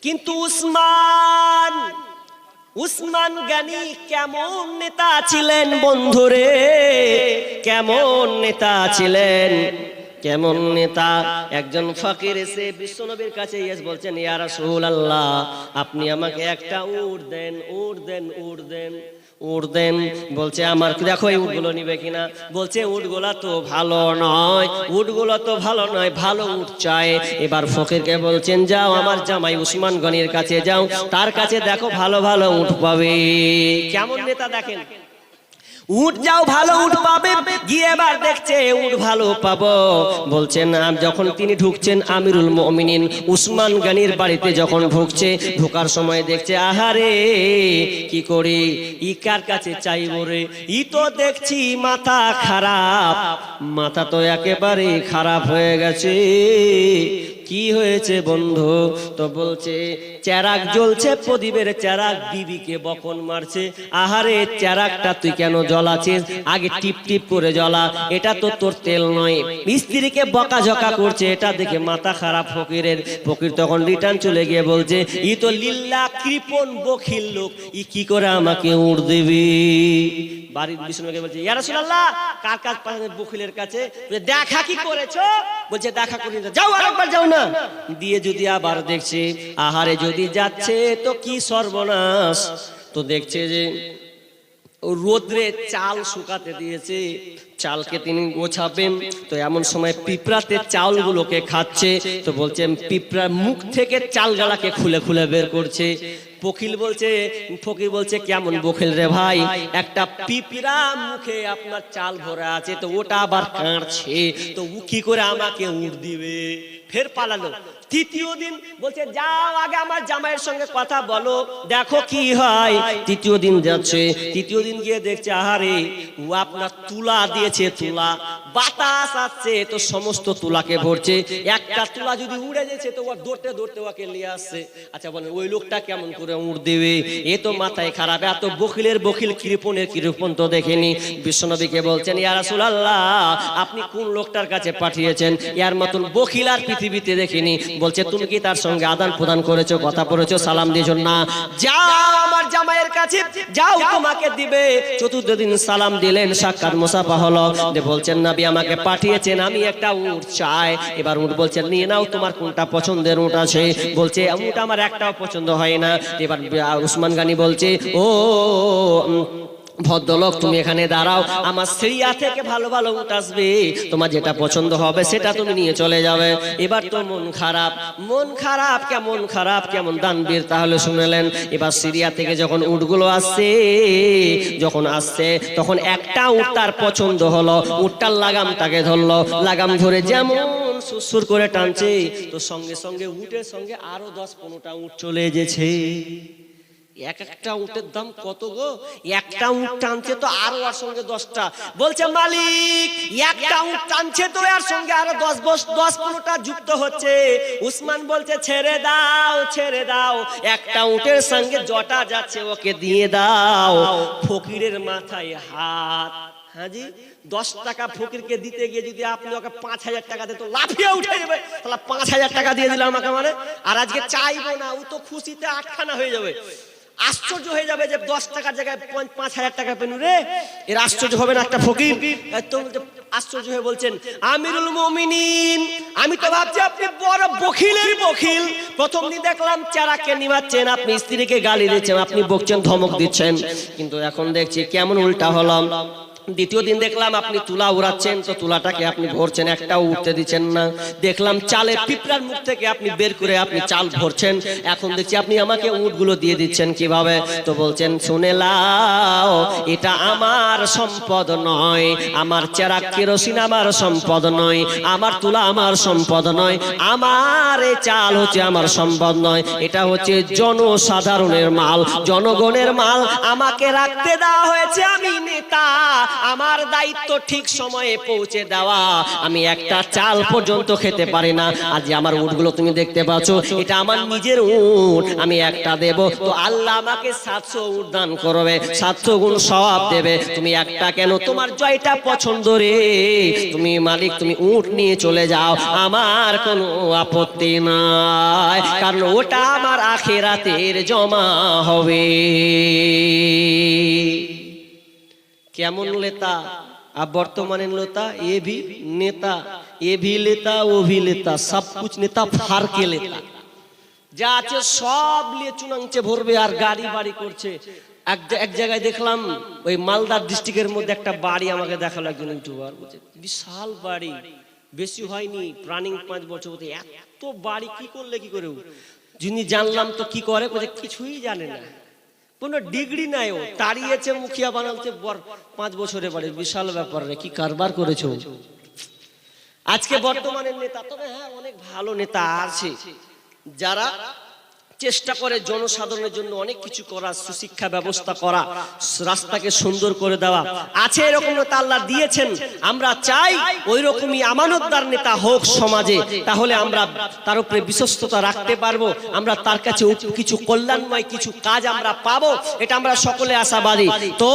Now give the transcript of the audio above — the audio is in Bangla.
কিন্তু উসমান গনি কেমন নেতা ছিলেন বন্ধুরে, কেমন নেতা ছিলেন, কেমন নেতা। একজন ফকির এসে বিশ্বনবীর কাছে এসে বলছেন, ইয়া রাসূলুল্লাহ, আপনি আমাকে একটা উট দেন, উট দেন, উট দেন, উট দেন। বলছে আমার দেখো এই উটগুলো নিবে কিনা। বলছে উটগুলা তো ভালো নয়, উটগুলো তো ভালো নয়, ভালো উট চাই। এবার ফকিরকে বলছেন, যাও আমার জামাই উসমান গনির কাছে যাও, তার কাছে দেখো ভালো ভালো উট পাবে। কেমন নেতা দেখেন, উট যাও ভালো উট পাবে। গিয়ে এবার দেখছে উট ভালো পাবো। বলছেন যখন তিনি ঢুকছেন আমিরুল মুমিনিন উসমান গনির বাড়িতে যখন ঢুকছে, ঢোকার সময় দেখছে আহারে কি করে ই কার কাছে চাইবো রে, ই তো দেখছি মাথা খারাপ, মাথা তো একেবারে খারাপ হয়ে গেছে। কি হয়েছে বন্ধু? তো বলছে চেরাগ জ্বলছে, প্রদীপের চেরাগ বিবিকে বকন মারছে। আহারে চেরাগটা তুই কেন জ্বলাছিস, আগে টিপ টিপ করে জ্বলা, এটা তো তোর তেল নয়। স্ত্রীকে বকাঝকা করছে, এটা দেখে মাথা খারাপ ফকিরের। ফকির তখন রিটার্ন চলে গিয়ে বলছে, ই তো লিল্লা কৃপণ বখিল লোক, ই কি করে আমাকে উড় দিবি। বাড়ির বিষ্ণুকে বলছে, ইয়া রাসূলুল্লাহ, কার কাছে পাঠালেন? বখিলের কাছে। দেখা কি করেছো? বলছে দেখা করি, যাও আরেকবার যাও না। দিয়ে যদি আবার দেখছে আহারে যদি যাচ্ছে তো কি সর্বনাশ। তো দেখছে যে রোদ্রে চাল শুকাতে দিয়েছে, চালকে তিনি গোছাবেন। তো এমন সময় পিঁপড়াতে চালগুলোকে খাচ্ছে। তো বলছেন পিঁপড়ার মুখ থেকে চালগালাকে খুলে খুলে বের করছে। ফকির বলছে কেমন বখিল রে ভাই, একটা পিঁপড়া মুখে আপনার চাল ভরা আছে, তো ওটা আবার কাঁদছে, তো ও কি করে আমাকে উঠ দিবে। ফের পালালো। তৃতীয় দিন বলছে, যাও আগে আমার জামাইয়ের সঙ্গে কথা বলো, দেখো কি হয়। তৃতীয় দিন যাচ্ছে, তৃতীয় দিন গিয়ে দেখছে আহারে ও আপনার তুলা দিয়েছে, তুলা বাতাস আসছে, তো সমস্ত তুলাকে ভরছে। একটা তুলা যদি উড়ে যাচ্ছে তো ও দৌড়তে দৌড়তে ওকে নিয়ে আসছে। আচ্ছা বলেন ওই লোকটা কেমন করে উড় দেবে? এ তো মাথায় খারাপ, এত বখিলের বখিল, কৃপণের কৃপণ তো দেখেনি। বিশ্বনবীকে বলছেন, ইয়া রাসূলুল্লাহ, আপনি কোন লোকটার কাছে পাঠিয়েছেন? এর মতন বখিল আর পৃথিবীতে দেখিনি। বলছে তুমি কি তার সঙ্গে আদান প্রদান করেছো, কথা বলেছো, সালাম দিয়েছো? না। যাও আমার জামাইয়ের কাছে যাও, তোমাকে দিবে। চতুর্থ দিন সালাম দিলেন, সাক্ষাৎ মুসাফা হলো। বলছেন নবী আমাকে পাঠিয়েছেন, আমি একটা উট চাই। এবার উট বলছেন, নিয়ে নাও, তোমার কোনটা পছন্দের উট আছে? বলছে উট আমার একটাও পছন্দ হয় না। এবার উসমান গনি বলছে, ও ভদ্রলোক তুমি এখানে দাঁড়াও, আমার সিরিয়া থেকে ভালো ভালো উট আসবে, তোমার যেটা পছন্দ হবে সেটা তুমি নিয়ে চলে যাবে। এবার তো মন খারাপ, মন খারাপ, কেমন খারাপ, কেমন দানবীর। তাহলে শুনলেন, এবার সিরিয়া থেকে যখন উটগুলো আসছে, যখন আসছে তখন একটা উট তার পছন্দ হলো, উটটার লাগামটাকে ধরলো, লাগাম ধরে যেমন সুরসুর করে টানছে, তো সঙ্গে সঙ্গে উটের সঙ্গে আরো 10-15টা উট চলে এসেছে। এক একটা উটের দাম কত গো? একটা উট টানছে তো আরো ওর সঙ্গে 10টা। বলছে মালিক, একটা উট টানছে তো এর সঙ্গে আরো 10-15টা যুক্ত হচ্ছে। উসমান বলছে ছেড়ে দাও, ছেড়ে দাও, একটা উটের সঙ্গে জটা যাচ্ছে, ওকে দিয়ে দাও। ফকিরের মাথায় হাত। হাজি 10 টাকা ফকিরকে দিতে গিয়ে যদি আপনি ওকে 5000 টাকা দেন তো লাফিয়ে উঠে যাবে, তাহলে 5000 টাকা দিয়ে দিলাম আমাকে মানে। আর আজকে চাইবো না, ও তো খুশিতে আটখানা হয়ে যাবে। আশ্চর্য হয়ে যাবে যে 10 টাকার জায়গায় 5000 টাকা পেনু রে। এর আশ্চর্য হবে না একটা ফকির? তো আশ্চর্য হয়ে বলছেন, আমিরুল মুমিনিন, আমি তো ভাবছি আপনি বড় বখিলের বখিল। প্রথম দিন দেখলাম চেরাকে নিমাচ্ছেন, আপনি স্ত্রীকে গালি দিচ্ছেন, আপনি বকছেন, ধমক দিচ্ছেন, কিন্তু এখন দেখছি কেমন উল্টা হলাম। দ্বিতীয় দিন দেখলাম আপনি তুলা উড়াচ্ছেন, তো তুলাটাকে আপনি ভরছেন, একটাও উঠতে দিচ্ছেন না। দেখলাম চালে পিঁপড়ার মুখ থেকে আপনি বের করে আপনি চাল ভরছেন। এখন দেখছি আপনি আমাকে উটগুলো দিয়ে দিচ্ছেন কিভাবে? তো বলছেন শুনে লাও, এটা আমার সম্পদ নয়, আমার চেরাগ কেরোসিন আমার সম্পদ নয়, আমার তুলা আমার সম্পদ নয়, আমার এই চাল হচ্ছে আমার সম্পদ নয়, এটা হচ্ছে জনসাধারণের মাল, জনগণের মাল। আমাকে রাখতে দেওয়া হয়েছে, আমি নেতা, আমার দায়িত্ব ঠিক সময়ে পৌঁছে দেওয়া। আমি একটা চাল পর্যন্ত খেতে পারি না। আজ আমার উটগুলো তুমি দেখতে পাচ্ছ, এটা আমার নিজের উট, আমি একটা দেব তো আল্লাহ আমাকে 700 উট দান করবে, 700 গুণ সওয়াব দেবে। তুমি একটা কেন, তোমার জয়টা পছন্দ রে, তুমি মালিক তুমি উট নিয়ে চলে যাও, আমার কোনো আপত্তি নাই, কারণ ওটা আমার আখিরাতের জমা হবে। কেমন নেতা আর বর্তমানের নেতা, এ ভি নেতা, এ ভি নেতা, ও ভি নেতা, সব কুছ নেতা ফারকে নেতা, যা আছে সব নিয়ে চুনাংচে ভরবে আর গাড়ি বাড়ি করছে। এক জায়গায় দেখলাম ওই মালদা ডিস্ট্রিক্টের মধ্যে একটা বাড়ি আমাকে দেখালো একজন ইউটিউবার, বলছে বিশাল বাড়ি, বেশি হয়নি প্রাণিং 5 বছর হতে, এত বাড়ি কি করলে কি করে? যিনি জানলাম তো কি করে, বলছে কিছুই জানে না, কোনো ডিগ্রি নাই, ও তাড়িয়েছে মুখিয়া বানাচ্ছে 5 বছরে বাড়ি। বিশাল ব্যাপার রে, কি কারবার করেছো আজকে বর্তমানের নেতা। তবে হ্যাঁ, অনেক ভালো নেতা আছে যারা চেষ্টা করে জনসাধারণের জন্য অনেক কিছু করা, সুশিক্ষা ব্যবস্থা করা, রাস্তাকে সুন্দর করে দেওয়া আছে, এরকম নেতা আল্লাহ দিয়েছেন। আমরা চাই ওই রকমই আমানতদার নেতা হোক সমাজে, তাহলে আমরা তার উপরে বিশ্বস্ততা রাখতে পারবো, আমরা তার কাছে কিছু কল্যাণময় কিছু কাজ আমরা পাবো, এটা আমরা সকলে আশাবাদী। তো